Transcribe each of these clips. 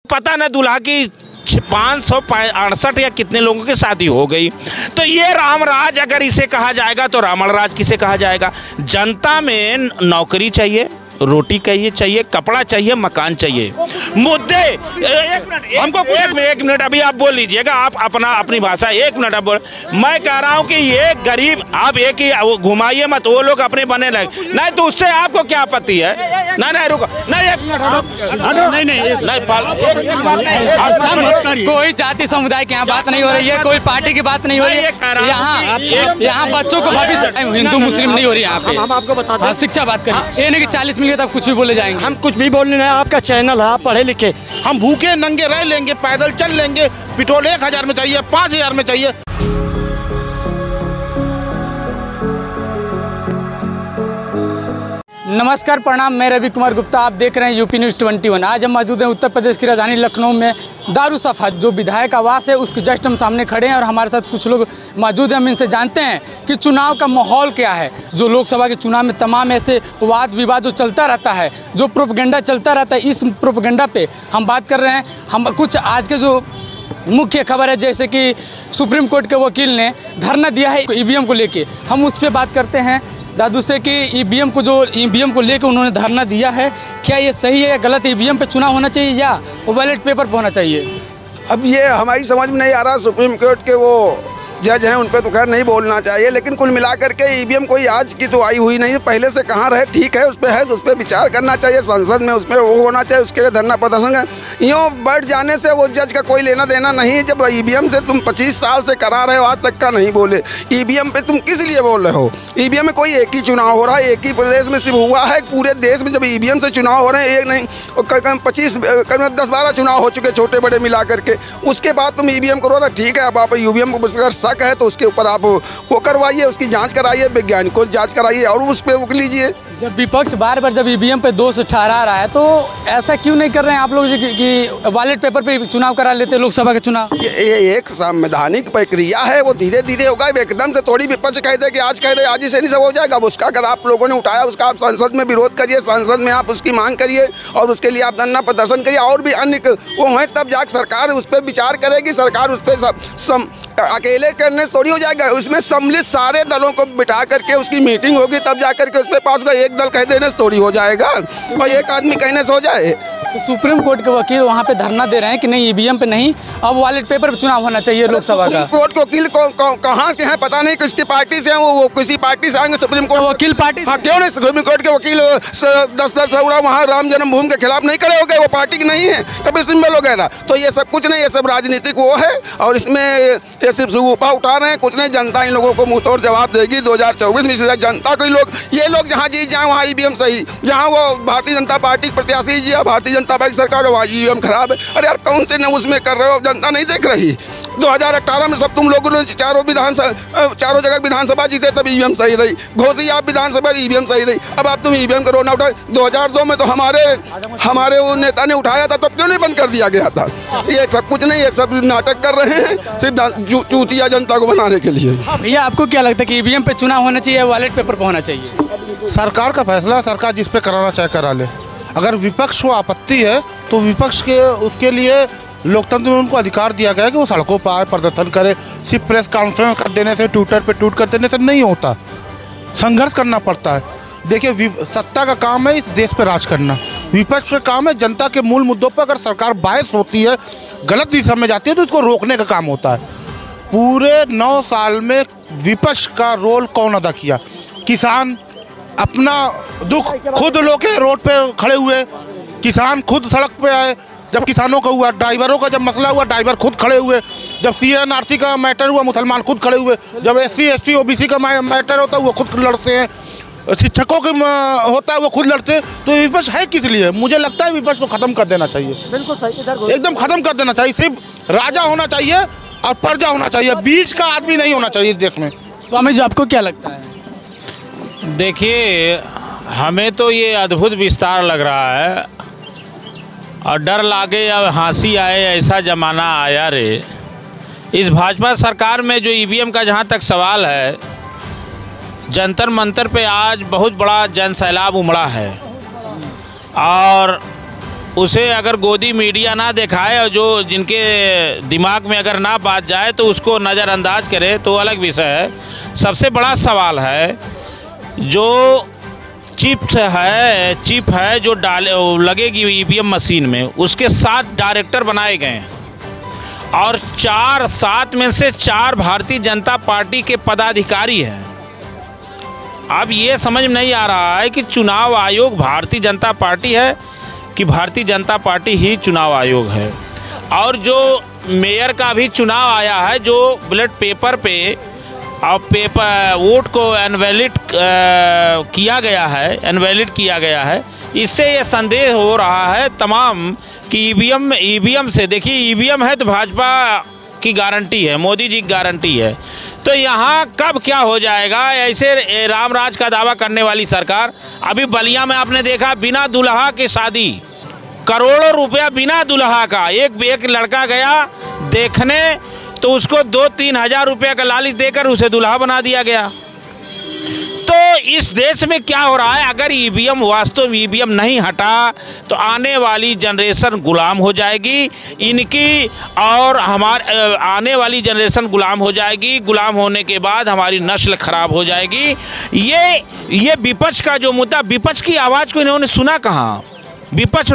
पता न दूल्हा की 568 या कितने लोगों की शादी हो गई। तो ये रामराज अगर इसे कहा जाएगा तो रावण राज किसे कहा जाएगा? जनता में नौकरी चाहिए, रोटी चाहिए, कपड़ा चाहिए, मकान चाहिए। मुद्दे एक मिनट अभी आप बोल लीजिएगा, आप अपनी भाषा 1 मिनट आप बोल। मैं कह रहा हूँ कि ये गरीब, आप एक ही घुमाइए मत, वो लोग अपने बने लगे नहीं तो उससे आपको क्या आपत्ति है? नहीं रुको, नहीं 1 मिनट, कोई जाति समुदाय की यहाँ बात नहीं हो रही है, कोई पार्टी की बात नहीं हो रही है। यहाँ बच्चों को भविष्य हिंदू मुस्लिम नहीं हो रही है। यहाँ पे हम आपको बताते हैं, शिक्षा बात करें, ये नहीं कि 40 मिनट तक कुछ भी बोले जाएंगे। हम कुछ भी बोलने नहीं, आपका चैनल है, आप पढ़े लिखे। हम भूखे नंगे रह लेंगे, पैदल चल लेंगे, पेट्रोल 1000 में चाहिए, 5000 में चाहिए। नमस्कार, प्रणाम, मैं रवि कुमार गुप्ता, आप देख रहे हैं यूपी न्यूज़ 21। आज हम मौजूद हैं उत्तर प्रदेश की राजधानी लखनऊ में दारुसफ़ा जो विधायक आवास है उसके जस्ट हम सामने खड़े हैं और हमारे साथ कुछ लोग मौजूद हैं। हम इनसे जानते हैं कि चुनाव का माहौल क्या है। जो लोकसभा के चुनाव में तमाम ऐसे वाद विवाद जो चलता रहता है, जो प्रोपेगेंडा चलता रहता है, इस प्रोपेगेंडा पे हम बात कर रहे हैं। हम कुछ आज के जो मुख्य खबर है, जैसे कि सुप्रीम कोर्ट के वकील ने धरना दिया है ईवीएम को लेके, हम उस पर बात करते हैं दादू से कि ईवीएम को लेकर उन्होंने धरना दिया है, क्या ये सही है या गलत? ईवीएम पे चुनाव होना चाहिए या बैलेट पेपर पे होना चाहिए? अब ये हमारी समझ में नहीं आ रहा। सुप्रीम कोर्ट के वो जज हैं, उन पर तो खैर नहीं बोलना चाहिए, लेकिन कुल मिलाकर के ईवीएम कोई आज की तो आई हुई नहीं, पहले से कहाँ रहे, ठीक है, उस पर है तो उस पर विचार करना चाहिए, संसद में उस पर वो होना चाहिए, उसके लिए धरना प्रदर्शन है। यूँ बढ़ जाने से वो जज का कोई लेना देना नहीं। जब ईवीएम से तुम 25 साल से करा रहे हो, आज तक का नहीं बोले, ईवीएम पे तुम किस लिए बोल रहे हो? ईवीएम में कोई एक ही चुनाव हो रहा है, एक ही प्रदेश में सिर्फ हुआ है। पूरे देश में जब ईवीएम से चुनाव हो रहे हैं, एक नहीं 10-12 चुनाव हो चुके, छोटे बड़े मिला करके, उसके बाद तुम ईवीएम करो ना, ठीक है। अब आप ईवीएम को अगर शक है तो उसके ऊपर आप वो करवाइए, उसकी जांच कराइए, वैज्ञानिकों की जांच कराइए और उस पर रोक लीजिए। जब विपक्ष बार बार जब ईवीएम पे दोष ठहरा रहा है तो ऐसा क्यों नहीं कर रहे हैं आप लोग कि बैलेट पेपर पे चुनाव करा लेते लोकसभा के चुनाव? ये एक संवैधानिक प्रक्रिया है, वो धीरे धीरे होगा। एकदम से थोड़ी विपक्ष कह दे कि आज कह दे आज ही से नहीं सब हो जाएगा। अब उसका अगर आप लोगों ने उठाया, उसका आप संसद में विरोध करिए, संसद में आप उसकी मांग करिए और उसके लिए आप धरना प्रदर्शन करिए और भी अन्य वो हैं, तब जाकर सरकार उस पर विचार करेगी। सरकार उस पर अकेले करने से थोड़ी हो जाएगा, उसमें सम्मिलित सारे दलों को बिठा करके उसकी मीटिंग होगी, तब जा करके उस पर पास का एक दल कह देने से थोड़ी हो जाएगा और एक आदमी कहने से हो जाए। तो सुप्रीम कोर्ट के वकील वहाँ पे धरना दे रहे हैं कि नहीं ईवीएम पे नहीं, अब बैलेट पेपर पे चुनाव होना चाहिए लोकसभा का। कोर्ट के वकील कहाँ के हैं पता नहीं, किसकी पार्टी से हैं, वो किसी पार्टी से आएंगे सुप्रीम कोर्ट वकील पार्टी। हाँ, क्यों नहीं? सुप्रीम कोर्ट के वकील 10 वहाँ राम जन्मभूमि के खिलाफ नहीं खड़े हो गए, वो पार्टी की नहीं है, कभी सिंबल वगैरह। तो ये सब कुछ नहीं, ये सब राजनीतिक वो है और इसमें ये सिर्फ सुगुपा उठा रहे हैं, कुछ नहीं। जनता इन लोगों को मुँह तोड़ जवाब देगी 2024 में। जनता को ये लोग जहाँ जीत जाए वहाँ ईवीएम सही, जहाँ वो भारतीय जनता पार्टी प्रत्याशी जी, भारतीय जनता पार्टी सरकार है, वहाँ ईवीएम खराब है। अरे यार, कौन से न्यूज़ में कर रहे हो? जनता नहीं देख रही? 2018 में सब तुम लोगों ने चारों जगह विधानसभा जीते, तब ईवीएम सही रही। घोसी आप विधानसभा, ईवीएम सही रही। अब आप तुम ईवीएम का रोना उठाए। 2002 में तो हमारे वो नेता ने उठाया था, तब क्यों नहीं बंद कर दिया गया था? ये सब कुछ नहीं, ये सब नाटक कर रहे हैं सिर्फ चूतिया जनता को बनाने के लिए। भैया, आपको क्या लगता है कि ईवीएम पे चुनाव होना चाहिए या बैलेट पेपर पे होना चाहिए? सरकार का फैसला, सरकार जिस पे कराना चाहे करा ले। अगर विपक्ष को आपत्ति है तो विपक्ष के उसके लिए लोकतंत्र में उनको अधिकार दिया गया है कि वो सड़कों पर आए, प्रदर्शन करे। सिर्फ प्रेस कॉन्फ्रेंस कर देने से, ट्विटर पे ट्वीट कर देने से नहीं होता, संघर्ष करना पड़ता है। देखिए, सत्ता का काम है इस देश पे राज करना, विपक्ष का काम है जनता के मूल मुद्दों पर अगर सरकार बायस होती है, गलत दिशा में जाती है तो इसको रोकने का काम होता है। पूरे 9 साल में विपक्ष का रोल कौन अदा किया? किसान अपना दुख खुद लोके रोड पे खड़े हुए, किसान खुद सड़क पे आए। जब किसानों का हुआ, ड्राइवरों का जब मसला हुआ, ड्राइवर खुद खड़े हुए। जब CNRC का मैटर हुआ, मुसलमान खुद खड़े हुए। जब SC ST OBC का मैटर होता है वो खुद लड़ते हैं। शिक्षकों के होता है वो खुद लड़ते हैं। तो विपक्ष है किस लिए? मुझे लगता है विपक्ष को खत्म कर देना चाहिए। बिल्कुल सही, एकदम खत्म कर देना चाहिए। सिर्फ राजा होना चाहिए और प्रजा होना चाहिए, बीच का आदमी नहीं होना चाहिए देश में। स्वामी जी, आपको क्या लगता है? देखिए, हमें तो ये अद्भुत विस्तार लग रहा है और डर लागे या हंसी आए, ऐसा ज़माना आया रे। इस भाजपा सरकार में जो ईवीएम का जहाँ तक सवाल है, जंतर मंतर पे आज बहुत बड़ा जन सैलाब उमड़ा है और उसे अगर गोदी मीडिया ना दिखाए और जो जिनके दिमाग में अगर ना बात जाए तो उसको नज़रअंदाज करे तो अलग विषय है। सबसे बड़ा सवाल है जो चिप है जो लगेगी ईवीएम मशीन में, उसके 7 डायरेक्टर बनाए गए हैं और 7 में से 4 भारतीय जनता पार्टी के पदाधिकारी हैं। अब ये समझ में नहीं आ रहा है कि चुनाव आयोग भारतीय जनता पार्टी है कि भारतीय जनता पार्टी ही चुनाव आयोग है। और जो मेयर का भी चुनाव आया है, जो बैलेट पेपर पे और वोट को इनवैलिड किया गया है, इससे ये संदेह हो रहा है तमाम कि ईवीएम से, देखिए ईवीएम है तो भाजपा की गारंटी है, मोदी जी की गारंटी है। तो यहाँ कब क्या हो जाएगा, ऐसे रामराज का दावा करने वाली सरकार। अभी बलिया में आपने देखा बिना दुल्हा की शादी, करोड़ों रुपया बिना दुल्हा का, एक लड़का गया देखने तो उसको 2-3 हज़ार रुपया का लालच देकर उसे दुल्हा बना दिया गया। तो इस देश में क्या हो रहा है, अगर ईवीएम वास्तव ईवीएम नहीं हटा तो आने वाली जनरेशन गुलाम हो जाएगी इनकी, और हमारे आने वाली जनरेशन गुलाम हो जाएगी। गुलाम होने के बाद हमारी नस्ल खराब हो जाएगी। ये विपक्ष का जो मुद्दा, विपक्ष की आवाज़ को इन्होंने सुना कहाँ? विपक्ष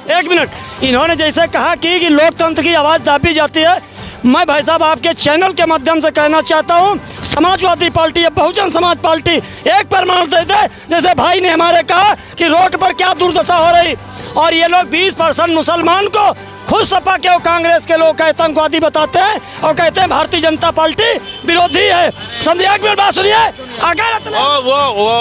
एक मिनट, इन्होंने जैसे कहा कि लोकतंत्र की आवाज़ दाबी जाती है, मैं भाई साहब आपके चैनल के माध्यम से कहना चाहता हूँ, समाजवादी पार्टी या बहुजन समाज पार्टी एक प्रमाण दे दे, जैसे भाई ने हमारे कहा कि रोड पर क्या दुर्दशा हो रही, और ये लोग 20% मुसलमान को खुद सपा के और कांग्रेस के लोग आतंकवादी बताते हैं और कहते हैं भारतीय जनता पार्टी विरोधी है। समझिए, एक मिनट बात सुनिए। अगर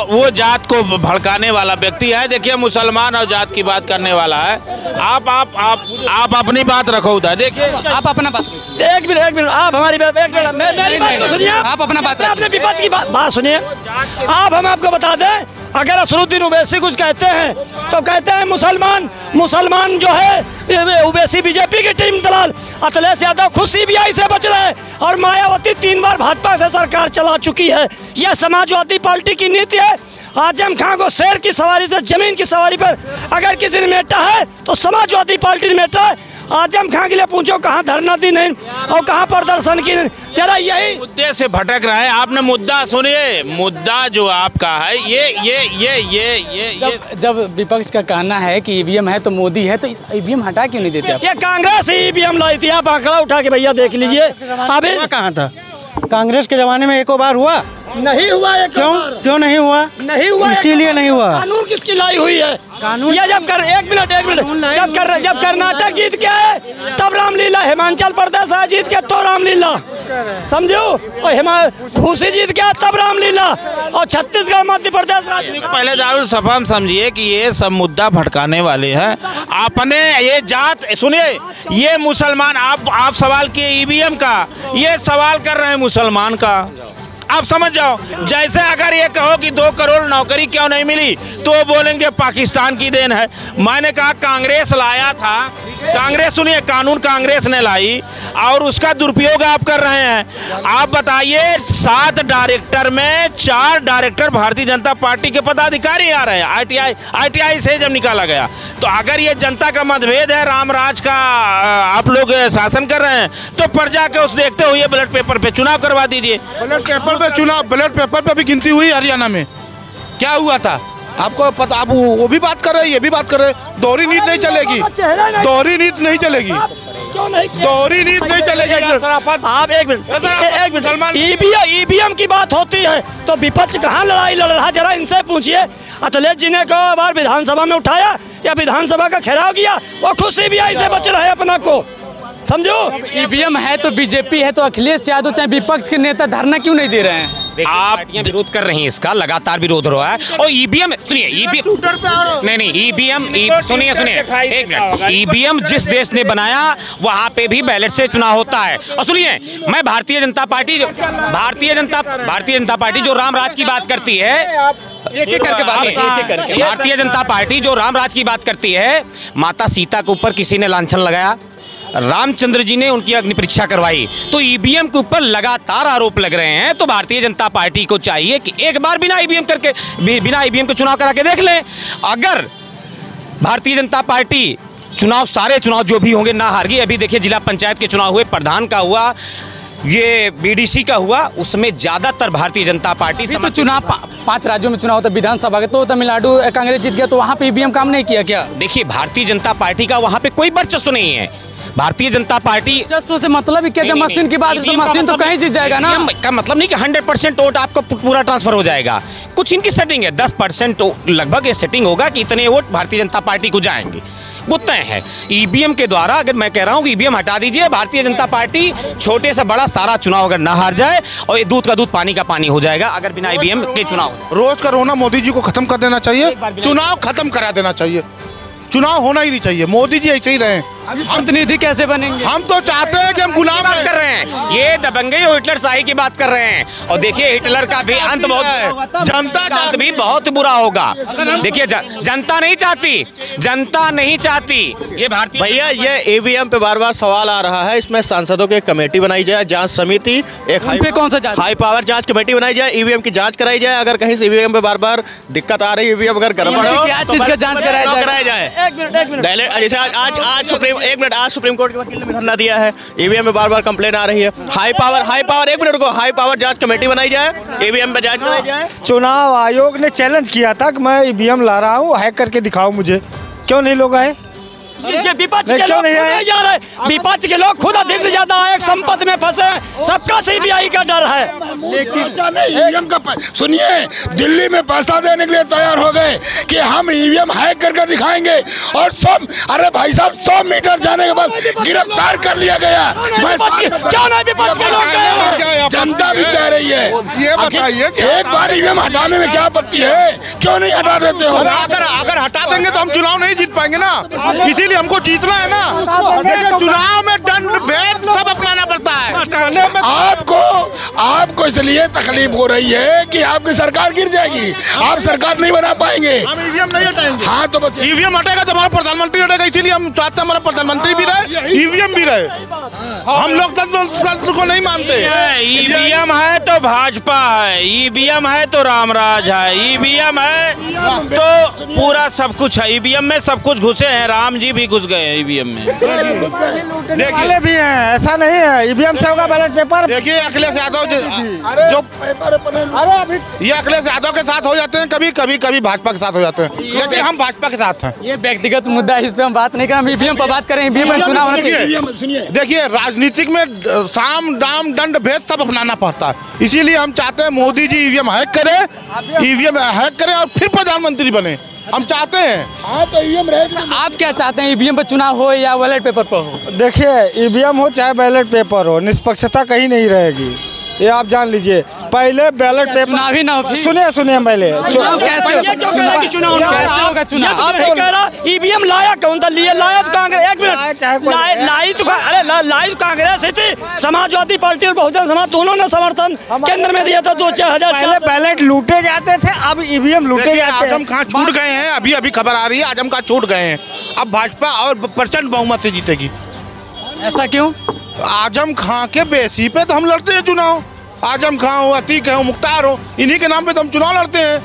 वो जात को भड़काने वाला व्यक्ति है। देखिए, मुसलमान और जात की बात करने वाला है। आप अपनी बात रखो उधर, देखिए आप अपना बात, एक मिनट आप हमारी बात, एक मिनट मेरी बात को सुनिए। आप अपना बात, अपने विपक्ष की बात सुनिए। आप हम आपको बता दें, अगर असरुद्दीन ओवैसी कुछ कहते हैं तो कहते हैं मुसलमान जो है ओवैसी बीजेपी की टीम दलाल, अखिलेश यादव खुद सीबीआई से बच रहे हैं और मायावती 3 बार भाजपा से सरकार चला चुकी है। यह समाजवादी पार्टी की नीति है। आजम खां को शेर की सवारी से जमीन की सवारी पर अगर किसी ने मेटा है तो समाजवादी पार्टी ने मेटा है। आजम खां के लिए पूछो कहाँ धरना दी नहीं और कहाँ प्रदर्शन की नहीं। जरा यही मुद्दे से भटक रहा है। आपने मुद्दा सुनिए, मुद्दा जो आपका है ये जब विपक्ष का कहना है कि ईवीएम है तो मोदी है, तो ईवीएम हटा क्यों नहीं देते आप? ये कांग्रेस ही ईवीएम लाई थी। आप आंकड़ा उठा के भैया देख लीजिए। अभी कहाँ था कांग्रेस के जमाने में? एको बार हुआ? नहीं हुआ। क्यों नहीं हुआ? नहीं हुआ, इसीलिए नहीं हुआ। कानून किसकी लाई हुई है? कानून ये जब कर्नाटक जीत के आए तब रामलीला, हिमाचल प्रदेश जीत के तो रामलीला, समझो, और घूसी जीत के तब रामलीला, और छत्तीसगढ़ मध्य प्रदेश पहले दारुल सफा हम समझिए कि ये सब मुद्दा भटकाने वाले हैं। आपने ये जात सुनिए, ये मुसलमान, आप सवाल किए ईवीएम का, ये सवाल कर रहे हैं मुसलमान का। आप समझ जाओ, जैसे अगर ये कहो कि 2 करोड़ नौकरी क्यों नहीं मिली तो वो बोलेंगे पाकिस्तान की देन है। मैंने कहा कांग्रेस लाया था, कांग्रेस, सुनिए, कानून कांग्रेस ने लाई और उसका दुरुपयोग आप कर रहे हैं। आप बताइए, 7 डायरेक्टर में 4 डायरेक्टर भारतीय जनता पार्टी के पदाधिकारी आ रहे हैं। ITI से जब निकाला गया, तो अगर ये जनता का मतभेद है, रामराज का आप लोग शासन कर रहे हैं, तो प्रजा के उस देखते हुए बैलेट पेपर पे चुनाव करवा दीजिए। बैलेट पेपर पे भी गिनती हुई हरियाणा में, क्या हुआ था आपको पता? आप वो भी बात कर रहे हैं, ये भी बात कर रहे हैं। दोहरी नीति नहीं चलेगी, दोहरी नीति नहीं चलेगी, दोहरी नीति नहीं चलेगी। आप एक मिनट, ईवीएम की बात होती है तो विपक्ष कहाँ लड़ाई लड़ रहा? जरा इनसे पूछिए। अखिलेश जी ने कई बार विधानसभा में उठाया या विधानसभा का घेराव किया, वो खुद सीबीआई से बच रहे हैं अपना को, समझो। ईवीएम है तो बीजेपी है, तो अखिलेश यादव चाहे विपक्ष के नेता धरना क्यों नहीं दे रहे हैं? आप विरोध कर रहे हैं, इसका लगातार विरोध हो रहा है। और ईवीएम सुनिए, ईवीएम सुनिए एक मिनट, ईवीएम जिस देश ने बनाया वहाँ पे भी बैलेट से चुनाव होता है। और सुनिए, मैं भारतीय जनता पार्टी जो रामराज की बात करती है, एक-एक करके बात करके, भारतीय जनता पार्टी जो रामराज की बात करती है, माता सीता के ऊपर किसी ने लांछन लगाया? रामचंद्र जी ने उनकी अग्नि परीक्षा करवाई, तो ईवीएम के ऊपर लगातार आरोप लग रहे हैं। तो भारतीय जनता पार्टी को चाहिए कि एक बार बिना ईवीएम के चुनाव करा के देख लें। अगर भारतीय जनता पार्टी सारे चुनाव जो भी होंगे ना हार गई। अभी देखिए जिला पंचायत के चुनाव हुए, प्रधान का हुआ, ये बीडीसी का हुआ, उसमें ज्यादातर भारतीय जनता पार्टी तो चुनाव 5 राज्यों में चुनाव होता, विधानसभा के तो तमिलनाडु कांग्रेस जीत गया, तो वहाँ पे ईवीएम काम नहीं किया क्या? देखिए भारतीय जनता पार्टी का वहाँ पे कोई वर्चस्व नहीं है। भारतीय जनता पार्टी वर्चस्व से मतलब क्या? जब मशीन की बात है तो मशीन तो कहीं जीत जाएगा ना। का मतलब नहीं कि 100% वोट आपका पूरा ट्रांसफर हो जाएगा। कुछ इनकी सेटिंग है, 10% लगभग ये सेटिंग होगा कि इतने वोट भारतीय जनता पार्टी को जाएंगे, वो तय है। ईवीएम के द्वारा अगर मैं कह रहा हूँ कि ईवीएम हटा दीजिए, भारतीय जनता पार्टी छोटे से बड़ा सारा चुनाव अगर ना हार जाए, और ये दूध का दूध पानी का पानी हो जाएगा अगर बिना ईवीएम के चुनाव। रोज का रोना मोदी जी को खत्म कर देना चाहिए, चुनाव खत्म करा देना चाहिए, चुनाव होना ही नहीं चाहिए। मोदी जी ऐसे ही रहे। हम प्रतिनिधि कैसे बनेंगे? हम तो चाहते हैं कि हम गुलाम बात कर रहे हैं, ये दबंगई और हिटलर शाही की बात कर रहे हैं। और देखिए हिटलर का भी अंत जनता भी बहुत बुरा होगा। देखिए जनता नहीं चाहती, जनता नहीं चाहती ये भारतीय। भैया ये ईवीएम पे बार बार सवाल आ रहा है, इसमें सांसदों की कमेटी बनाई जाए, जांच समिति, एक हाई पावर जांच कमेटी बनाई जाए, ईवीएम की जांच कराई जाए। अगर कहीं से ईवीएम पे बार बार दिक्कत आ रही है, ईवीएम अगर गड़बड़ हो, क्या चीज का जांच कराया जाए? एक मिनट, जैसे आज सुप्रीम कोर्ट के वकील ने धरना दिया है, ईवीएम में बार बार कंप्लेन आ रही है। हाई पावर एक मिनट को हाई पावर जांच कमेटी बनाई जाए, ईवीएम पे जांच कराई जाए। चुनाव आयोग ने चैलेंज किया था कि मैं ईवीएम ला रहा हूँ, हैक करके दिखाओ मुझे, क्यों नहीं लोग आए? ये विपक्ष के लोग नहीं जा रहे, विपक्ष के लोग खुद अधिक से ज्यादा एक संपत्ति में फंसे, सबका सीबीआई का डर है। ईवीएम का सुनिए, दिल्ली में पैसा देने के लिए तैयार हो गए कि हम ईवीएम हैक करके दिखाएंगे, और सब अरे भाई साहब 100 मीटर जाने के बाद गिरफ्तार कर लिया गया। क्यों नहीं विपक्ष के लोग गए? जनता भी चाह रही है, ये बताइए एक बार ईवीएम हटाने में क्या आपत्ति है, क्यों नहीं हटा देते हो? अगर हटा देंगे तो हम चुनाव नहीं जीत पाएंगे ना, इसीलिए हमको जीतना है ना। चुनाव में दंड भेद सब अपनाना पड़ता है। आपको इसलिए तकलीफ हो रही है कि आपकी सरकार गिर जाएगी, आप सरकार नहीं बना पाएंगे। हम ईवीएम नहीं हटाएंगे। हाँ तो बस ईवीएम हटेगा तो हमारा प्रधानमंत्री हटेगा, इसीलिए हम चाहते हैं हमारा प्रधानमंत्री भी रहे, ईवीएम भी रहे। हम लोग तंत्र को नहीं मानते। ईवीएम है तो भाजपा है, ईवीएम है तो रामराज है, ईवीएम है तो पूरा सब कुछ है। ईवीएम में सब कुछ घुसे हैं, राम जी भी घुस गए हैं ईवीएम में। देखिए भी हैं, ऐसा नहीं है ईवीएम से होगा बैलेट पेपर। देखिए अखिलेश यादव जो ये अखिलेश यादव के साथ हो जाते हैं, कभी भाजपा के साथ हो जाते हैं, लेकिन हम भाजपा के साथ हैं। ये व्यक्तिगत मुद्दा है, इस पे हम बात नहीं करें, ईवीएम पर बात करें। ईवीएम में चुनाव होना चाहिए। देखिए राजनीतिक में साम दाम दंड भेद सब अपनाना पड़ता है, इसीलिए हम चाहते हैं मोदी जी ईवीएम हैक करें और फिर प्रधानमंत्री बने, हम चाहते हैं। हाँ तो ईवीएम रहेगा। आप क्या चाहते हैं, ईवीएम पर चुनाव हो या बैलेट पेपर पर हो? देखिए ईवीएम हो चाहे बैलेट पेपर हो, निष्पक्षता कहीं नहीं रहेगी, ये आप जान लीजिए। पहले बैलेट पेपर चुनाव ही ना हो। सुनिए पहले चुनाव कैसे होगा? चुनाव ईवीएम लाया कौन था? लिए लाया तो कांग्रेस, एक मिनट लाई तो कांग्रेस ही थी, समाजवादी पार्टी और बहुजन समाज दोनों ने समर्थन केंद्र में दिया था। 2-4 हजार बैलेट लूटे जाते थे, अब ईवीएम लूटे जाते हैं। आजम खां छूट गए हैं, अभी खबर आ रही है आजम खां छूट गए हैं, अब भाजपा और प्रचंड बहुमत से जीतेगी। ऐसा क्यों? आजम खां के बेसी पे तो हम लड़ते हैं चुनाव। आजम खां हो, अतीक हो, मुख्तार हो, इन्हीं के नाम पे तो हम चुनाव लड़ते हैं।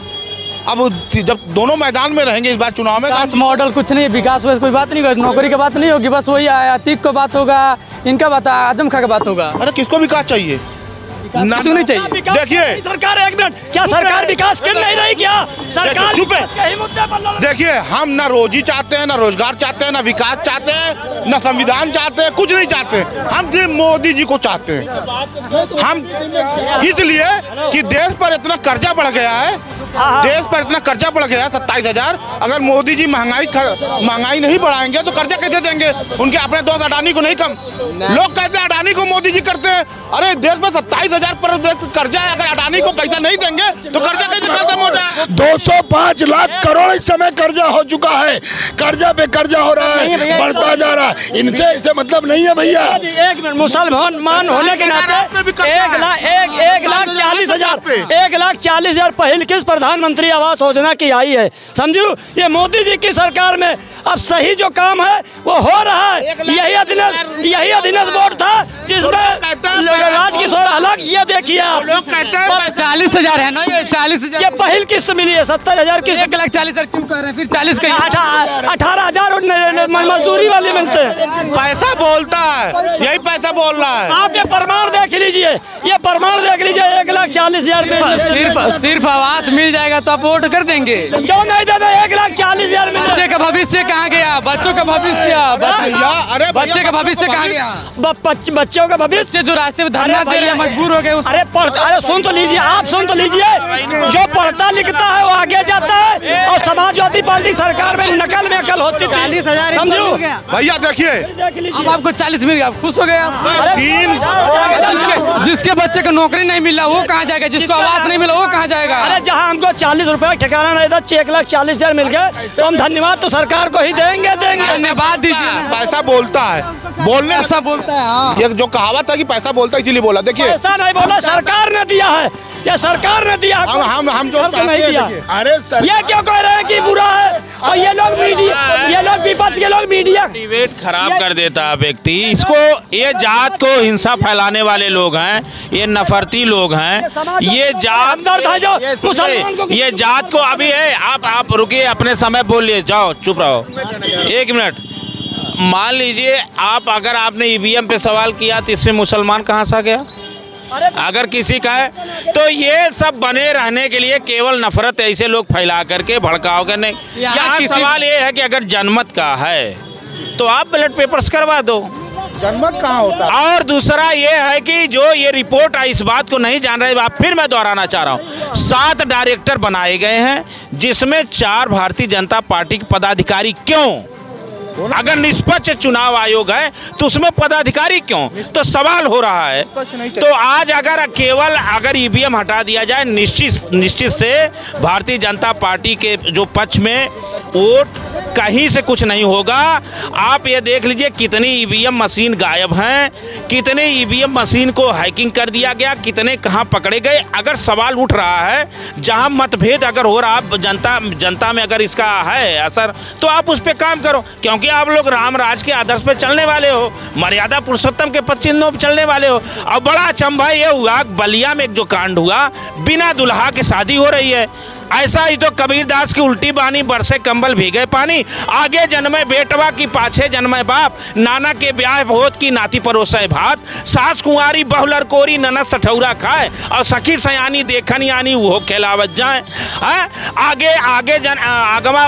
अब जब दोनों मैदान में रहेंगे इस बार चुनाव में, विकास मॉडल कुछ नहीं, विकास वैसे कोई बात नहीं होगी, नौकरी की बात नहीं होगी, बस वही अतीक को बात होगा, इनका बात, आजम खां का बात होगा। अरे किसको विकास चाहिए? किसी नहीं चाहिए। देखिए सरकार, एक मिनट, क्या सरकार विकास कर नहीं रही? क्या सरकार देखिए, हम ना रोजी चाहते हैं, ना रोजगार चाहते हैं, ना विकास चाहते हैं, ना संविधान चाहते हैं, कुछ नहीं चाहते। हम सिर्फ मोदी जी को चाहते हैं। हम इसलिए कि देश पर इतना कर्जा बढ़ गया है, 27,000। अगर मोदी जी महंगाई नहीं बढ़ाएंगे तो कर्जा कैसे देंगे? उनके अपने दोस्त अडानी को नहीं कम। लोग कहते हैं अडानी को मोदी जी करते हैं, अरे देश में 27 22,000 पर व्यक्ति कर्जा है। अगर अडानी को पैसा नहीं देंगे तो कर्जा कैसे खत्म हो जाए? 205 लाख करोड़ इस समय कर्जा हो चुका है। कर्जा पे कर्जा हो रहा है, बढ़ता जा रहा है। इनसे मतलब नहीं है भैया। एक मिनट, मुसलमान होने के नाते 1,40,000 पहल किस प्रधानमंत्री आवास योजना की आई है, समझू। ये मोदी जी की सरकार में अब सही जो काम है वो हो रहा है। यही अधिनियम बोर्ड था जिसमें राजकिशोर अलग। ये देखिए आप, लोग कहते हैं 40,000 है ना, ये 40,000 ये पहली किस्त मिली है। 70,000 किस्त, 1,40,000 क्यों कह रहे हैं फिर? 40 का 18,000 मजदूरी वाले मिलते हैं। पैसा बोलता है, यही पैसा बोल रहा है। आप ये प्रमाण देख लीजिए, ये प्रमाण देख लीजिए। 1,40,000 में सिर्फ आवास मिल जाएगा तो आप वोट कर देंगे? क्यों नहीं देना? 1,40,000 में बच्चे का भविष्य कहाँ गया? बच्चों का भविष्य, अरे बच्चे का भविष्य कहाँ गया? बच्चों का भविष्य जो रास्ते में धरना दे रहे हैं, मजबूर हो गए। अरे सुन तो लीजिए, आप सुन तो लीजिए। जो पढ़ता लिखता है वो आगे जाता है, और समाजवादी पार्टी सरकार में नकल में अकल होती थी, समझो भैया। देखिए अब आपको 40 मिल गया, खुश हो गए आप? जिसके बच्चे को नौकरी नहीं मिला वो कहाँ जाएगा? जिसको आवास नहीं मिला वो कहाँ जाएगा? अरे जहाँ हमको 40 रुपए ठिकाना नहीं था, 1,40,000 मिल गए, तो हम धन्यवाद तो सरकार को ही देंगे। धन्यवाद दीजिए। पैसा बोलता है, बोलने ऐसा बोलता है। हाँ, ये जो कहावत है कि पैसा बोलता है इसीलिए बोला। देखिए ऐसा नहीं बोला, सरकार ने दिया है, ये सरकार ने दिया। हम जो नहीं दिया। अरे ये क्यों कह रहे हैं कि बुरा है? और ये लोग विपक्ष के लोग मीडिया डिबेट खराब कर देता है व्यक्ति। इसको, ये जात को हिंसा फैलाने वाले लोग हैं, ये नफरती लोग हैं, ये जात को अभी है। आप रुकिए, अपने समय बोलिए, जाओ चुप रहो 1 मिनट। मान लीजिए आप, अगर आपने ईवीएम पे सवाल किया तो इसमें मुसलमान कहाँ से आ गया? अगर किसी का है तो ये सब बने रहने के लिए केवल नफरत ऐसे लोग फैला करके भड़काओगे नहीं। यहाँ सवाल ये है कि अगर जनमत का है तो आप बैलेट पेपर्स करवा दो। जनमत कहाँ होता है? और दूसरा ये है कि जो ये रिपोर्ट आई, इस बात को नहीं जान रहे आप, फिर मैं दोहराना चाह रहा हूँ। 7 डायरेक्टर बनाए गए हैं जिसमें 4 भारतीय जनता पार्टी के पदाधिकारी। क्यों? अगर निष्पक्ष चुनाव आयोग है तो उसमें पदाधिकारी क्यों? तो सवाल हो रहा है। तो आज अगर ईवीएम हटा दिया जाए, निश्चित से भारतीय जनता पार्टी के जो पक्ष में वोट कहीं से कुछ नहीं होगा। आप ये देख लीजिए कितनी ईवीएम मशीन गायब हैं, कितने ईवीएम मशीन को हैकिंग कर दिया गया, कितने कहाँ पकड़े गए। अगर सवाल उठ रहा है, जहाँ मतभेद अगर हो रहा, जनता में अगर इसका है असर, तो आप उस पर काम करो। क्योंकि आप लोग राम राज के आदर्श पे चलने वाले हो, मर्यादा पुरुषोत्तम के पद चिन्हों पे चलने वाले हो। और बड़ा अचंभा ये हुआ, बलिया में एक जो कांड हुआ, बिना दुल्हा के शादी हो रही है। ऐसा ही तो कबीरदास की उल्टी बानी, बरसे कंबल भीगे पानी, आगे जन्मे बेटवा की पाछे जन्मे बाप, नाना के ब्याह होत की नाती परोसे भात, सास कुंवारी बहुलर कोरी ननद सठौरा खाए, और सखी सयानी देखन यानी वो खेलावत जाए।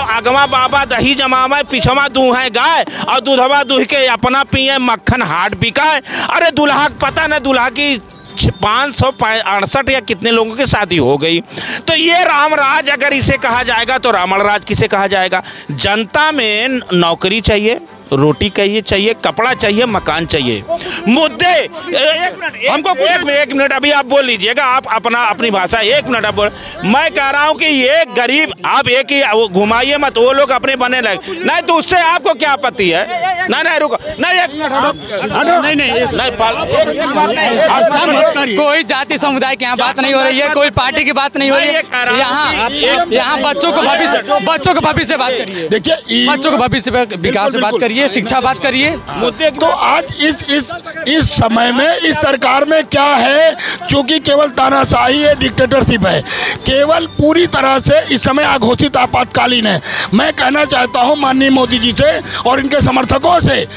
आगमा बाबा दही जमावे, पिछवा दूहे गाय, और दूधवा दूह के अपना पिए मक्खन हाट बिकाए। अरे दुल्हा पता न, दुल्हा की 568 या कितने लोगों की शादी हो गई। तो ये राम राज अगर इसे कहा जाएगा तो रावण राज किसे कहा जाएगा? जनता में नौकरी चाहिए, रोटी चाहिए, कपड़ा चाहिए, मकान चाहिए। मुद्दे एक मिनट अभी आप बोल लीजिएगा, आप अपनी भाषा 1 मिनट आप बोल। मैं कह रहा हूँ कि ये गरीब, आप एक ही घुमाइए मत, वो लोग अपने बने लगे नहीं, तो उससे आपको क्या आपत्ति है? नहीं रुको, नहीं 1 मिनट। कोई जाति समुदाय की यहाँ बात नहीं हो रही है, कोई पार्टी की बात नहीं हो रही है। यहाँ बच्चों को भविष्य बात करिए। देखिए, बच्चों को भविष्य विकास से बात करिए, शिक्षा बात करिए। मुद्दे तो आज इस समय में इस सरकार में क्या है, क्योंकि केवल तानाशाही है, डिक्टेटरशिप है, केवल पूरी तरह से इस समय अघोषित आपातकालीन है। मैं कहना चाहता हूं माननीय मोदी जी से और इनके समर्थकों से,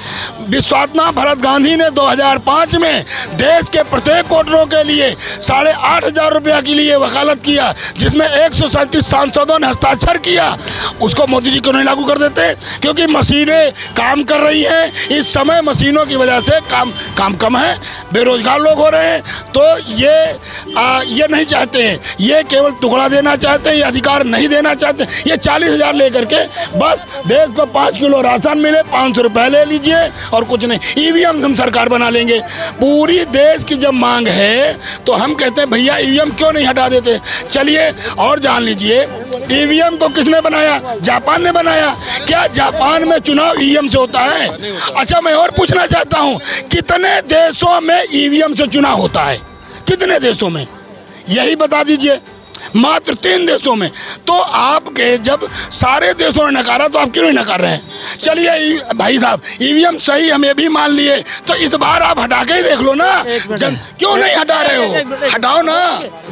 विश्वात्मा भरत गांधी ने 2005 में देश के प्रत्येक वोटरों के लिए 8,500 रुपया के लिए वकालत किया, जिसमें 137 सांसदों ने हस्ताक्षर किया। उसको मोदी जी को नहीं लागू कर देते? क्योंकि मशीनें काम कर रही हैं। इस समय मशीनों की वजह से काम कम है, बेरोजगार लोग हो रहे हैं। तो ये नहीं चाहते हैं, ये केवल टुकड़ा देना चाहते हैं, ये अधिकार नहीं देना चाहते। ये 40,000 लेकर के बस देश को 5 किलो राशन मिले, 500 रुपये ले लीजिए और और कुछ नहीं। ईवीएम हम सरकार बना लेंगे। पूरी देश की जब मांग है तो हम कहते हैं भैया ईवीएम क्यों नहीं हटा देते। चलिए और जान लीजिए, ईवीएम को किसने बनाया? जापान ने बनाया। क्या जापान में चुनाव ईवीएम से होता है? अच्छा, मैं और पूछना चाहता हूँ, कितने देशों में ईवीएम से चुनाव होता है? कितने देशों में? यही बता दीजिए। मात्र 3 देशों में। तो आपके जब सारे देशों ने नकारा तो आप क्यों नहीं नकार रहे हैं? चलिए भाई साहब, ईवीएम सही हम ये भी मान लिए, तो इस बार आप हटा के ही देख लो ना। क्यों नहीं हटा रहे हो? हटाओ ना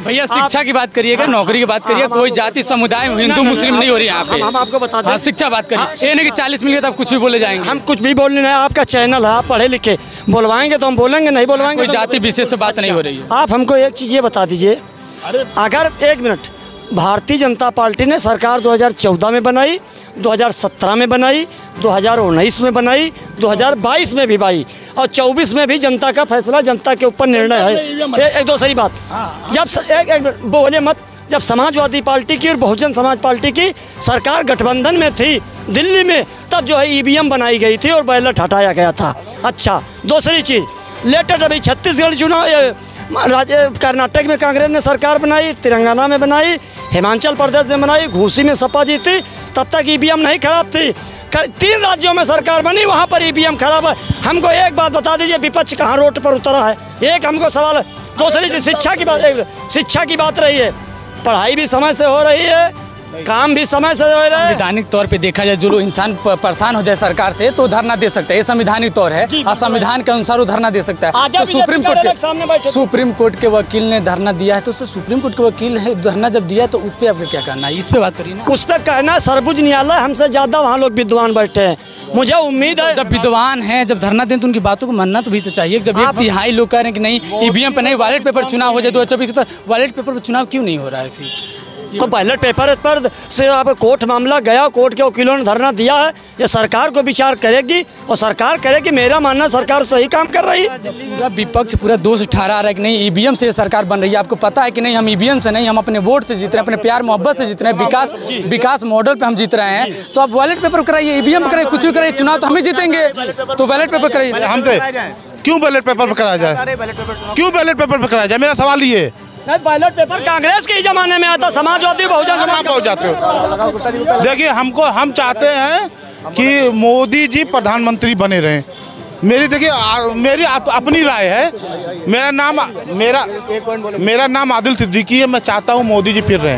भैया। शिक्षा की बात करिएगा, नौकरी की बात करिए, कोई जाति समुदाय हिंदू मुस्लिम नहीं हो रही यहाँ पे। हम आपको बता दें, शिक्षा बात करिए। ये नहीं कि 40 मिल गया तो आप कुछ भी बोले जाएंगे। हम कुछ भी बोलने नहीं, आपका चैनल है, आप पढ़े लिखे, बोलवाएंगे तो हम बोलेंगे, नहीं बोलवाएंगे कोई जाति विशेष से बात नहीं हो रही है। आप हमको एक चीज़ ये बता दीजिए, अगर 1 मिनट, भारतीय जनता पार्टी ने सरकार 2014 में बनाई, 2017 में बनाई, 2019 में बनाई, 2022 में भी बनाई और 24 में भी जनता का फैसला, जनता के ऊपर निर्णय है। एक दूसरी बात, जब एक बोले मत, जब समाजवादी पार्टी की और बहुजन समाज पार्टी की सरकार गठबंधन में थी दिल्ली में, तब जो है ईवीएम बनाई गई थी और बैलेट हटाया गया था। अच्छा, दूसरी चीज़, लेटेस्ट अभी छत्तीसगढ़ चुनाव, कर्नाटक में कांग्रेस ने सरकार बनाई, तेलंगाना में बनाई, हिमाचल प्रदेश में बनाई, घूसी में सपा जीती, तब तक ईवीएम नहीं खराब थी। 3 राज्यों में सरकार बनी, वहाँ पर ईवीएम खराब है। हमको एक बात बता दीजिए, विपक्ष कहाँ रोड पर उतरा है? एक हमको सवाल है। दूसरी चीज़, शिक्षा की बात रही है, पढ़ाई भी समय से हो रही है, काम भी समय से हो रहा है। संवैधानिक तौर पे देखा जाए, जो लोग इंसान परेशान हो जाए सरकार से तो धरना दे सकता है, ये संवैधानिक तौर है और संविधान के अनुसार वो धरना दे सकता है। तो सुप्रीम कोर्ट के वकील ने धरना दिया है, तो सुप्रीम कोर्ट के वकील है धरना जब दिया तो उस पर आपको क्या करना है? इस पे बात करिए ना। उस पर कहना, सर्वोच्च न्यायालय हमसे ज़्यादा वहाँ लोग विद्वान बैठे हैं, मुझे उम्मीद है। जब विद्वान हैं, जब धरना दें तो उनकी बातों को मानना तो भी तो चाहिए। जब 1/3 लोग कह रहे हैं कि नहीं ईवीएम पे नहीं, बैलेट पेपर चुनाव हो जाए 2024, तो बैलेट पेपर पर चुनाव क्यों नहीं हो रहा है फिर? तो बैलेट पेपर पर से आप कोर्ट मामला गया, कोर्ट के वकीलों ने धरना दिया है, ये सरकार को विचार करेगी और सरकार करेगी। मेरा मानना सरकार सही काम कर रही है। पूरा विपक्ष पूरा दोष ठहरा रहा है कि नहीं ईवीएम से ये सरकार बन रही है। आपको पता है कि नहीं, हम ईवीएम से नहीं, हम अपने वोट से जीत रहे हैं, अपने प्यार मोहब्बत से जीत रहे हैं, विकास मॉडल पे हम जीत रहे हैं। तो आप बैलेट पेपर कराइए, ईवीएम कराइए, कुछ भी कराइए, चुनाव तो हम ही जीतेंगे। तो बैलेट पेपर कराइए। हमसे क्यों बैलेट पेपर पर कराया जाए? क्यों बैलेट पेपर पर कराया जाए? मेरा सवाल ये। बैलेट पेपर कांग्रेस के जमाने में आता, समाजवादी बहुजन समाज पहुंच जाते हो। देखिए, हम चाहते हैं कि मोदी जी प्रधानमंत्री बने रहें। मेरी अपनी राय है। मेरा नाम आदिल सिद्दीकी है। मैं चाहता हूं मोदी जी फिर रहे,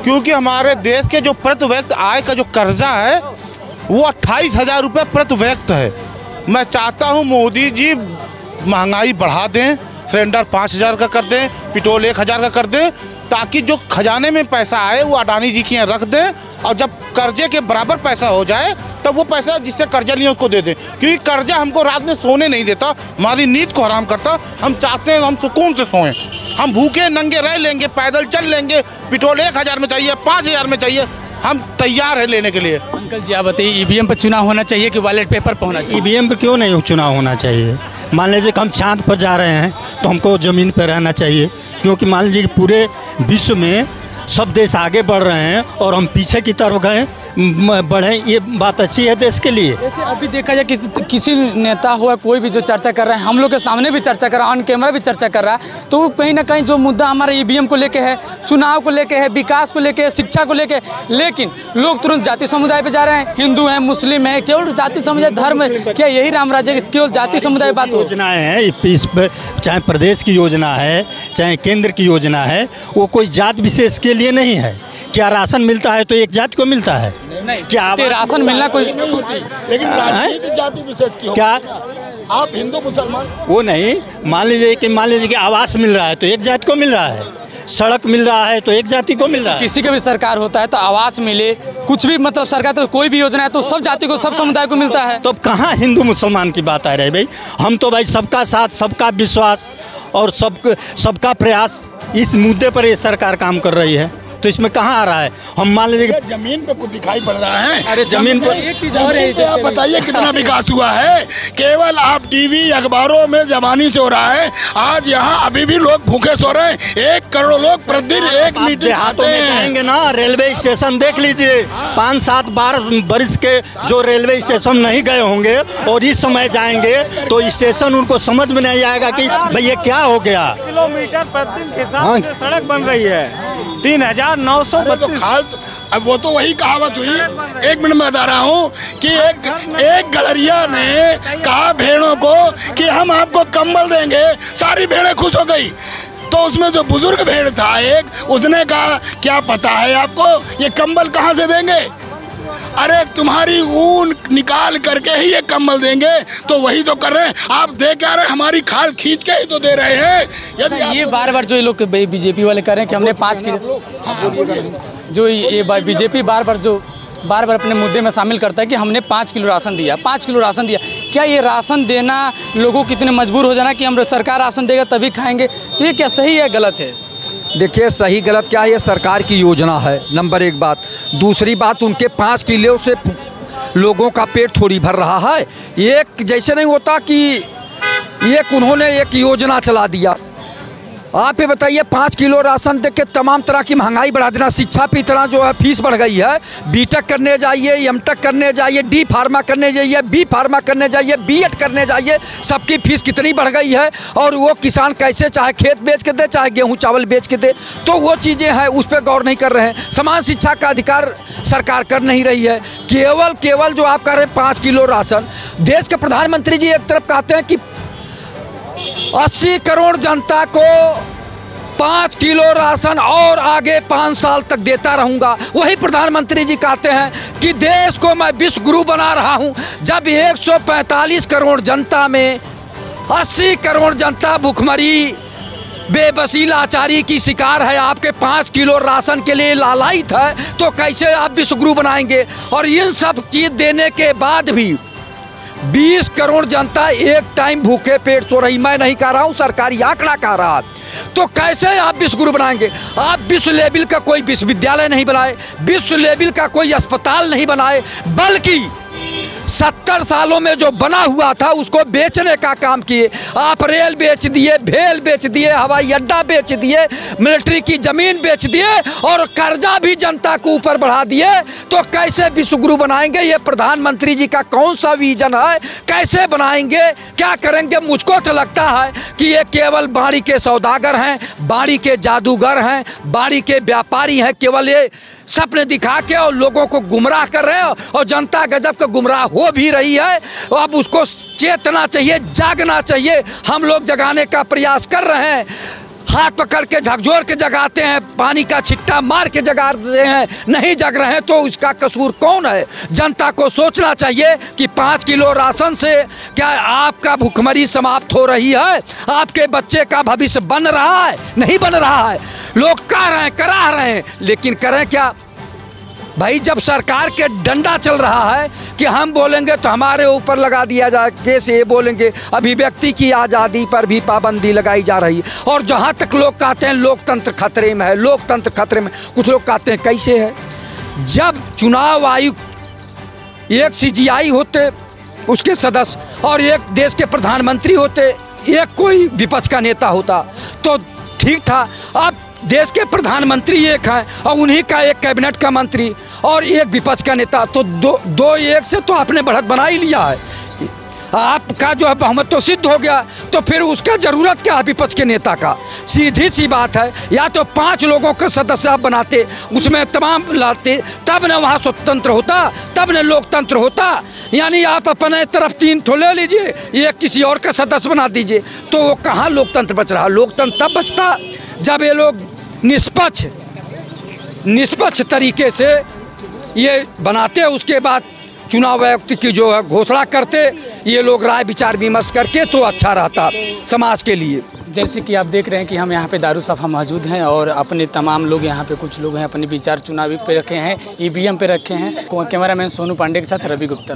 क्योंकि हमारे देश के जो प्रति व्यक्ति आय का जो कर्जा है वो 28,000 रुपये प्रति व्यक्ति है। मैं चाहता हूं मोदी जी महंगाई बढ़ा दें, सिलेंडर 5,000 का कर दें, पेट्रोल 1,000 का कर दें, ताकि जो खजाने में पैसा आए वो अडानी जी के यहाँ रख दें और जब कर्जे के बराबर पैसा हो जाए तब वो पैसा जिससे कर्जा लिया उसको दे दें। क्योंकि कर्जा हमको रात में सोने नहीं देता, हमारी नींद को हराम करता। हम चाहते हैं हम सुकून से सोएं। हम भूखे नंगे रह लेंगे, पैदल चल लेंगे, पेट्रोल 1,000 में चाहिए, 5,000 में चाहिए, हम तैयार है लेने के लिए। अंकल जी आप बताइए, ईवीएम पर चुनाव होना चाहिए कि बैलेट पेपर पर होना चाहिए? ईवीएम पर क्यों नहीं चुनाव होना चाहिए? मान लीजिए कि हम चाँद पर जा रहे हैं तो हमको ज़मीन पर रहना चाहिए, क्योंकि मान लीजिए कि पूरे विश्व में सब देश आगे बढ़ रहे हैं और हम पीछे की तरफ गए बढ़े, ये बात अच्छी है देश के लिए। जैसे अभी देखा जाए कि किसी नेता हुआ कोई भी जो चर्चा कर रहा है, हम लोग के सामने भी चर्चा कर रहा है, ऑन कैमरा भी चर्चा कर रहा है, तो कहीं ना कहीं जो मुद्दा हमारा ईवीएम को लेके है, चुनाव को लेके है, विकास को लेके है, शिक्षा को लेके, लेकिन लोग तुरंत जाति समुदाय पे जा रहे हैं। हिंदू है, मुस्लिम है, केवल जाति समुदाय, धर्म, क्या यही राम राज्य केवल जाति समुदाय बात हो? योजनाएं हैं इस पर, चाहे प्रदेश की योजना है चाहे केंद्र की योजना है, वो कोई जात विशेष के लिए नहीं है। क्या राशन मिलता है तो एक जाति को मिलता है? क्या राशन मिलना कोई लेकिन जाति विशेष की हो? क्या आप हिंदू मुसलमान वो नहीं, मान लीजिए कि आवास मिल रहा है तो एक जाति को मिल रहा है, सड़क मिल रहा है तो एक जाति को मिल रहा है। किसी का भी सरकार होता है तो आवास मिले, कुछ भी मतलब सरकार, तो कोई भी योजना है तो सब जाति को, सब समुदाय को मिलता है। तो कहाँ हिंदू मुसलमान की बात आ रही है भाई? हम तो भाई सबका साथ, सबका विश्वास और सबका प्रयास, इस मुद्दे पर ये सरकार काम कर रही है। तो इसमें कहाँ आ रहा है? हम मान लीजिए जमीन पे कुछ दिखाई पड़ रहा है। अरे जमीन पर एक चीज और है, आप बताइए कितना विकास हुआ है। केवल आप टीवी अखबारों में जबानी से हो रहा है। आज यहाँ अभी भी लोग भूखे सो रहे हैं। 1 करोड़ लोग प्रतिदिन एक मीटिंग देहातों में जाएंगे ना, रेलवे स्टेशन देख लीजिए, 5-7 बार बरिस के जो रेलवे स्टेशन नहीं गए होंगे और इस समय जाएंगे तो स्टेशन उनको समझ में नहीं आएगा कि भैया क्या हो गया। किलोमीटर प्रतिदिन के हिसाब से सड़क बन रही है 3932। खाल अब वो तो वही कहावत हुई। 1 मिनट में बता रहा हूँ कि एक गड़रिया ने कहा भेड़ों को कि हम आपको कंबल देंगे, सारी भेड़ें खुश हो गई। तो उसमें जो बुजुर्ग भेड़ था एक, उसने कहा क्या पता है आपको ये कंबल कहाँ से देंगे? अरे तुम्हारी ऊन निकाल करके ही ये कंबल देंगे। तो वही तो कर रहे हैं। आप दे क्या रहे, हमारी खाल खींच के ही तो दे रहे हैं। यदि ये बार ये लोग बीजेपी वाले कह रहे हैं कि हमने 5 किलो, जो ये बीजेपी बार बार अपने मुद्दे में शामिल करता है कि हमने 5 किलो राशन दिया, 5 किलो राशन दिया। क्या ये राशन देना लोगों को इतने मजबूर हो जाना कि हम सरकार राशन देगा तभी खाएंगे? तो ये क्या सही है गलत है? देखिए सही गलत क्या है, ये सरकार की योजना है, नंबर 1 बात। दूसरी बात, उनके 5 किलो से लोगों का पेट थोड़ी भर रहा है। एक जैसे नहीं होता कि एक उन्होंने एक योजना चला दिया। आप ये बताइए 5 किलो राशन दे के तमाम तरह की महंगाई बढ़ा देना। शिक्षा पे इतना जो है फीस बढ़ गई है। बीटेक करने जाइए, एमटेक करने जाइए, डी फार्मा करने जाइए, बी फार्मा करने जाइए, बीएड करने जाइए, सबकी फीस कितनी बढ़ गई है। और वो किसान कैसे चाहे खेत बेच के दे, चाहे गेहूँ चावल बेच के दे, तो वो चीज़ें हैं उस पर गौर नहीं कर रहे हैं। समान शिक्षा का अधिकार सरकार कर नहीं रही है। केवल जो आप कह रहे हैं 5 किलो राशन, देश के प्रधानमंत्री जी एक तरफ कहते हैं कि 80 करोड़ जनता को 5 किलो राशन और आगे 5 साल तक देता रहूंगा। वही प्रधानमंत्री जी कहते हैं कि देश को मैं विश्व गुरु बना रहा हूं। जब 145 करोड़ जनता में 80 करोड़ जनता भूखमरी, बेबसी, लाचारी की शिकार है, आपके 5 किलो राशन के लिए लालायित है, तो कैसे आप विश्व गुरु बनाएंगे? और इन सब चीज़ देने के बाद भी 20 करोड़ जनता एक टाइम भूखे पेट सो रही। मैं नहीं कह रहा हूँ, सरकारी आंकड़ा कह रहा। तो कैसे आप विश्व गुरु बनाएंगे? आप विश्व लेवल का कोई विश्वविद्यालय नहीं बनाए, विश्व लेवल का कोई अस्पताल नहीं बनाए, बल्कि 70 सालों में जो बना हुआ था उसको बेचने का काम किए। आप रेल बेच दिए, भेल बेच दिए, हवाई अड्डा बेच दिए, मिलिट्री की जमीन बेच दिए और कर्जा भी जनता को ऊपर बढ़ा दिए। तो कैसे विश्व गुरु बनाएंगे? ये प्रधानमंत्री जी का कौन सा विजन है? कैसे बनाएंगे? क्या करेंगे? मुझको तो लगता है कि ये केवल बाड़ी के सौदागर हैं, बाड़ी के जादूगर हैं, बाड़ी के व्यापारी हैं। केवल ये सपने दिखा के और लोगों को गुमराह कर रहे हैं और जनता गजब का गुमराह हो भी रही है। अब उसको चेतना चाहिए, जागना चाहिए। हम लोग जगाने का प्रयास कर रहे हैं। हाथ पकड़ के झकझोर के जगाते हैं, पानी का छिट्टा मार के जगाते हैं, नहीं जग रहे हैं तो उसका कसूर कौन है? जनता को सोचना चाहिए कि 5 किलो राशन से क्या आपका भूखमरी समाप्त हो रही है? आपके बच्चे का भविष्य बन रहा है? नहीं बन रहा है। लोग कह रहे हैं, करा रहे हैं, लेकिन करें क्या? भाई जब सरकार के डंडा चल रहा है कि हम बोलेंगे तो हमारे ऊपर लगा दिया जाए केस, ये बोलेंगे। अभिव्यक्ति की आज़ादी पर भी पाबंदी लगाई जा रही है। और जहाँ तक लोग कहते हैं लोकतंत्र खतरे में है, लोकतंत्र खतरे में, कुछ लोग कहते हैं कैसे है? जब चुनाव आयुक्त एक सीजीआई होते उसके सदस्य और एक देश के प्रधानमंत्री होते, एक कोई विपक्ष का नेता होता तो ठीक था। अब देश के प्रधानमंत्री एक हैं और उन्हीं का एक कैबिनेट का मंत्री और एक विपक्ष का नेता, तो दो एक से तो आपने बढ़त बना ही लिया है। आपका जो है बहुमत तो सिद्ध हो गया, तो फिर उसका ज़रूरत क्या है विपक्ष के नेता का? सीधी सी बात है, या तो 5 लोगों का सदस्य आप बनाते, उसमें तमाम लाते, तब न वहाँ स्वतंत्र होता, तब न लोकतंत्र होता। यानी आप अपने तरफ 3 ठो ले लीजिए, एक किसी और का सदस्य बना दीजिए, तो वो कहाँ लोकतंत्र बच रहा? लोकतंत्र तब बचता जब ये लोग निष्पक्ष तरीके से ये बनाते, उसके बाद चुनाव आयुक्त की जो है घोषणा करते, ये लोग राय विचार विमर्श करके, तो अच्छा रहता समाज के लिए। जैसे कि आप देख रहे हैं कि हम यहाँ पे दारुसफा मौजूद हैं और अपने तमाम लोग यहाँ पे, कुछ लोग हैं अपने विचार चुनावी पे रखे हैं, ईवीएम पे रखे हैं। कैमरामैन सोनू पांडे के साथ रवि गुप्ता।